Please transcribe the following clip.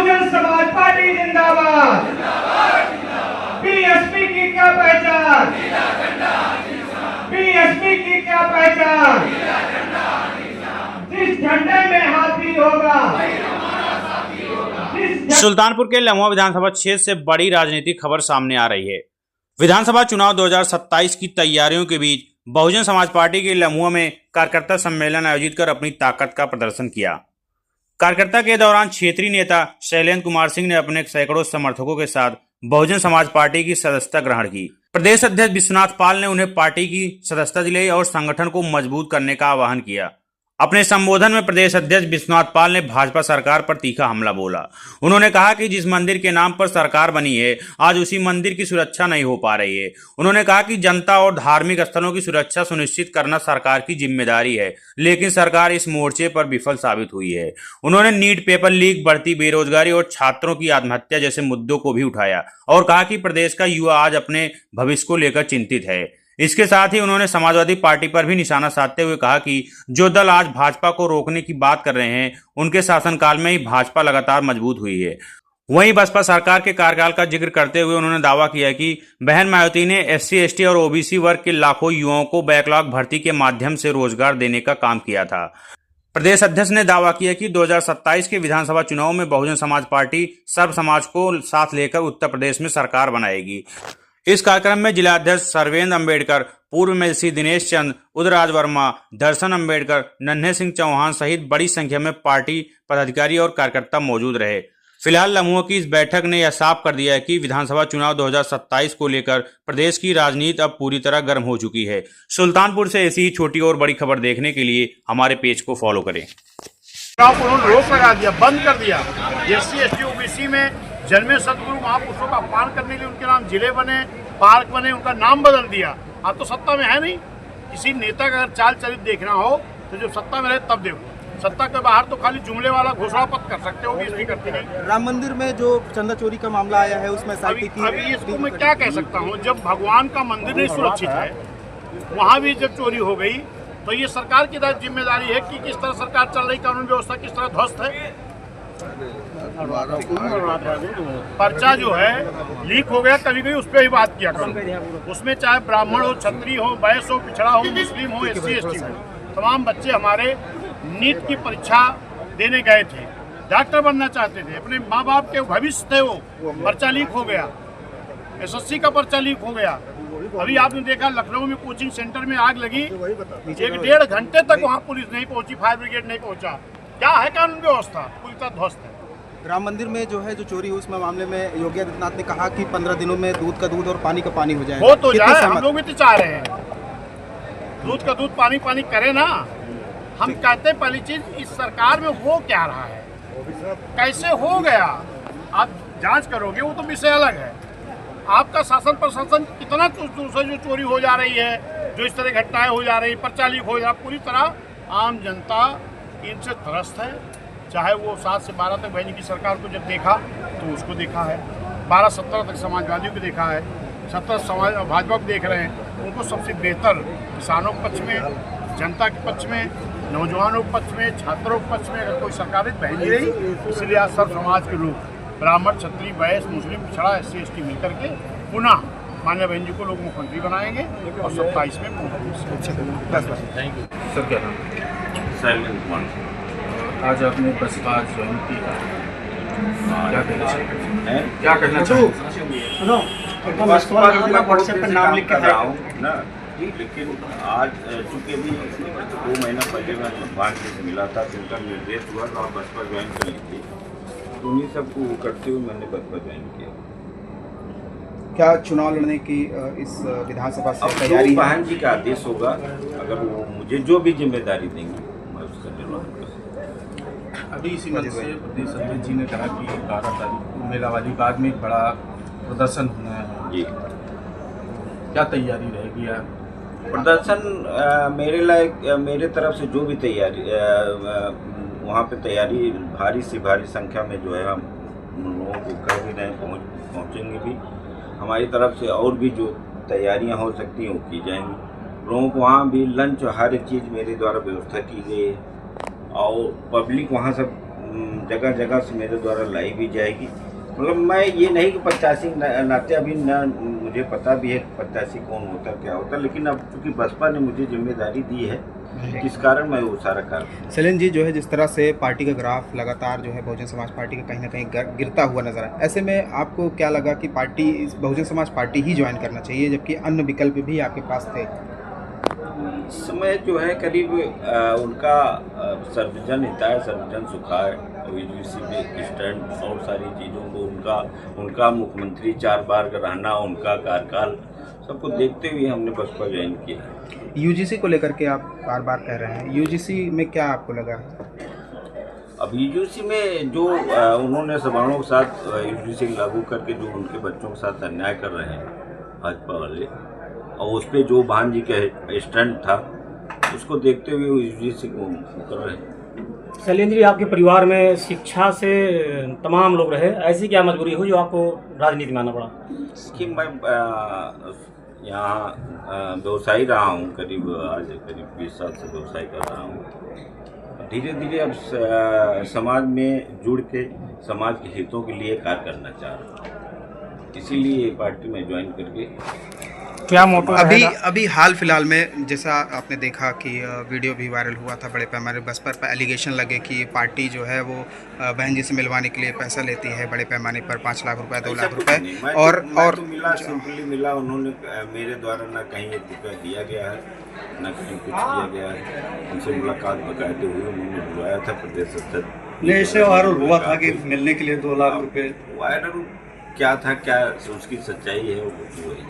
Bahujan Samaj party जिंदाबाद। BSP की क्या पहचान, बीएसपी की क्या पहचान, जिस झंडे में हाथी होगा। सुल्तानपुर के लमुआ विधानसभा क्षेत्र से बड़ी राजनीतिक खबर सामने आ रही है। विधानसभा चुनाव 2027 की तैयारियों के बीच बहुजन समाज पार्टी के लमुआ में कार्यकर्ता सम्मेलन आयोजित कर अपनी ताकत का प्रदर्शन किया। कार्यकर्ता के दौरान क्षेत्रीय नेता शैलेंद्र कुमार सिंह ने अपने सैकड़ों समर्थकों के साथ बहुजन समाज पार्टी की सदस्यता ग्रहण की। प्रदेश अध्यक्ष विश्वनाथ पाल ने उन्हें पार्टी की सदस्यता दिलाई और संगठन को मजबूत करने का आह्वान किया। अपने संबोधन में प्रदेश अध्यक्ष विश्वनाथ पाल ने भाजपा सरकार पर तीखा हमला बोला। उन्होंने कहा कि जिस मंदिर के नाम पर सरकार बनी है, आज उसी मंदिर की सुरक्षा नहीं हो पा रही है। उन्होंने कहा कि जनता और धार्मिक स्थलों की सुरक्षा सुनिश्चित करना सरकार की जिम्मेदारी है, लेकिन सरकार इस मोर्चे पर विफल साबित हुई है। उन्होंने नीट पेपर लीक, बढ़ती बेरोजगारी और छात्रों की आत्महत्या जैसे मुद्दों को भी उठाया और कहा कि प्रदेश का युवा आज अपने भविष्य को लेकर चिंतित है। इसके साथ ही उन्होंने समाजवादी पार्टी पर भी निशाना साधते हुए कहा कि जो दल आज भाजपा को रोकने की बात कर रहे हैं, उनके शासनकाल में ही भाजपा लगातार मजबूत हुई है। वहीं बसपा सरकार के कार्यकाल का जिक्र करते हुए उन्होंने दावा किया कि बहन मायावती ने SC, ST और OBC वर्ग के लाखों युवाओं को बैकलॉग भर्ती के माध्यम से रोजगार देने का काम किया था। प्रदेश अध्यक्ष ने दावा किया कि 2027 के विधानसभा चुनाव में बहुजन समाज पार्टी सर्व समाज को साथ लेकर उत्तर प्रदेश में सरकार बनाएगी। इस कार्यक्रम में जिलाध्यक्ष सर्वेंद्र अम्बेडकर, पूर्व MLC दिनेश चंद, उदयराज वर्मा, दर्शन अम्बेडकर, नन्हे सिंह चौहान सहित बड़ी संख्या में पार्टी पदाधिकारी और कार्यकर्ता मौजूद रहे। फिलहाल लमुआ की इस बैठक ने यह साफ कर दिया है कि विधानसभा चुनाव 2027 को लेकर प्रदेश की राजनीति अब पूरी तरह गर्म हो चुकी है। सुल्तानपुर से ऐसी ही छोटी और बड़ी खबर देखने के लिए हमारे पेज को फॉलो करें। उन्होंने रोक लगा दिया, बंद कर दिया। SC, ST, OBC में जन्मे सदगुरु महापुरुषों का अपमान करने के लिए उनके नाम जिले बने, पार्क बने, उनका नाम बदल दिया। आप तो सत्ता में है नहीं। किसी नेता का अगर चाल चरित देखना हो तो जब सत्ता में रहे तब देखो। सत्ता के बाहर तो खाली जुमले वाला घोषणा पत्र कर सकते हो, भी करते नहीं। राम मंदिर में जो चंदा चोरी का मामला आया है उसमें अभी इसको मैं क्या कह सकता हूँ, जब भगवान का मंदिर नहीं सुरक्षित है, वहाँ भी जब चोरी हो गई तो ये सरकार की जिम्मेदारी है कि किस तरह सरकार चल रही, कानून व्यवस्था किस तरह ध्वस्त है। पर्चा जो है लीक हो गया, कभी कभी उस पर ही बात किया करो। उसमें चाहे ब्राह्मण हो, क्षत्रिय हो, वैश्य हो, पिछड़ा हो, मुस्लिम हो, SC, ST हो, तमाम बच्चे हमारे नीट की परीक्षा देने गए थे, डॉक्टर बनना चाहते थे, अपने माँ बाप के भविष्य थे, वो पर्चा लीक हो गया। SSC का पर्चा लीक हो गया। अभी आपने देखा लखनऊ में कोचिंग सेंटर में आग लगी, 1-1.5 घंटे तक वहाँ पुलिस नहीं पहुंची, फायर ब्रिगेड नहीं पहुंचा। क्या है कानून व्यवस्था? पूरी तरह ध्वस्त है। राम मंदिर में जो है जो चोरी हुई उसमें मामले में योगी आदित्यनाथ ने कहा कि 15 दिनों में दूध का दूध और पानी का पानी हो जाएगा। हो तो जाए, हम लोग भी तो चाह रहे हैं दूध का दूध पानी पानी करे ना। हम कहते हैं पहली चीज, इस सरकार में हो क्या रहा है, कैसे हो गया, आप जांच करोगे, वो तो विषय अलग है। आपका शासन प्रशासन कितना जो चोरी हो जा रही है, जो इस तरह घटनाएं हो जा रही, पर्चा लीक हो जा, पूरी तरह आम जनता इनसे त्रस्त है। चाहे वो 7 से 12 तक बहनी की सरकार को जब देखा तो उसको देखा है, 12-17 तक समाजवादियों को देखा है, 17 समाज भाजपा को देख रहे हैं। उनको सबसे बेहतर किसानों के पक्ष में, जनता के पक्ष में, नौजवानों के पक्ष में, छात्रों के पक्ष में अगर कोई सरकार बहनी रही, इसलिए आज सब समाज के लोग, ब्राह्मण, क्षत्रिय, वैश्य, मुस्लिम, पिछड़ा, SC, ST मिलकर के पुनः मान्य बहन जी को लोग मुख्यमंत्री बनाएंगे और 27 में थैंक यू सर। क्या नाम? शैलेंद्र कुमार। आज आपने बसपा ज्वाइन की, क्या कहना चाहते? बसपा व्हाट्सएप पर नाम लिख कर रहा हूँ ना, लेकिन आज चूँकि भी 2 महीना पहले मैं भगवान से मिला था तो उनका निर्देश हुआ और बसपा ज्वाइन कर ली थी, तो उन्हीं सबको करते हुए मैंने बसपा ज्वाइन किया। क्या चुनाव लड़ने की इस विधानसभा से तैयारी? बहन जी का आदेश होगा, अगर वो मुझे जो भी जिम्मेदारी देंगे मैं उसका निर्वहन करूँगा। अभी इसी मंच से प्रदेश अध्यक्ष जी ने कहा कि 12 तारीख को मेलावाली बाग में एक बड़ा प्रदर्शन होना है जी। क्या तैयारी रहेगी? प्रदर्शन मेरे तरफ से जो भी तैयारी वहाँ पे तैयारी भारी से भारी संख्या में जो है हम लोगों को कह भी रहे हैं, पहुँचेंगे भी। हमारी तरफ से और भी जो तैयारियां हो सकती हैं वो की जाएंगी। लोगों को वहाँ भी लंच हर एक चीज़ मेरे द्वारा व्यवस्था की गई है और पब्लिक वहाँ सब जगह जगह से मेरे द्वारा लाई भी जाएगी। मतलब मैं ये नहीं कि प्रत्याशी नाते अभी न मुझे पता भी है कि प्रत्याशी कौन होता क्या होता, लेकिन अब चूँकि बसपा ने मुझे जिम्मेदारी दी है, इस कारण मैं वो सारा कार्य। सैलेंद्र जी, जो है जिस तरह से पार्टी का ग्राफ लगातार जो है बहुजन समाज पार्टी का कहीं ना कहीं गिरता हुआ नजर आया, ऐसे में आपको क्या लगा कि पार्टी बहुजन समाज पार्टी ही ज्वाइन करना चाहिए, जबकि अन्य विकल्प भी आपके पास थे? इस समय जो है करीब उनका सर्वजन हिताय सर्वजन सुखाय यूजीसी में स्टैंड और सारी चीज़ों को उनका मुख्यमंत्री 4 बार का रहना, उनका कार्यकाल सबको देखते हुए हमने बसपा ज्वाइन किया। यूजीसी को लेकर के आप बार बार कह रहे हैं, यूजीसी में क्या आपको लगा? अब यूजीसी में जो उन्होंने सवर्णों के साथ यूजीसी लागू करके जो उनके बच्चों के साथ अन्याय कर रहे हैं भाजपा वाले, और उस पर जो भान जी का स्टैंड था उसको देखते हुए वो यूजीसी को कर रहे हैं। शैलेंद्र जी, आपके परिवार में शिक्षा से तमाम लोग रहे, ऐसी क्या मजबूरी हुई जो आपको राजनीति में आना पड़ा? कि मैं यहाँ व्यवसायी रहा हूँ, करीब 20 साल से व्यवसाय कर रहा हूँ। धीरे धीरे अब समाज में जुड़ के समाज के हितों के लिए कार्य करना चाह रहा हूँ, इसीलिए पार्टी में ज्वाइन करके। क्या मोटो अभी हाल फिलहाल में जैसा आपने देखा कि वीडियो भी वायरल हुआ था, बड़े पैमाने बसपा पर एलिगेशन लगे कि पार्टी जो है वो बहन जी से मिलवाने के लिए पैसा लेती है बड़े पैमाने पर, 5 लाख रुपए 2 लाख रुपए, और तो मिला, सिंपली मिला। उन्होंने मेरे द्वारा ना कहीं 1 रुपया दिया गया है, ना कहीं कुछ किया गया है। उनसे मुलाकात बकायदे हुई, उन्होंने बुलाया था प्रदेश अध्यक्ष। ऐसे वायरल हुआ था कि मिलने के लिए 2 लाख रुपए। वायरल क्या था, क्या उसकी सच्चाई है वो वही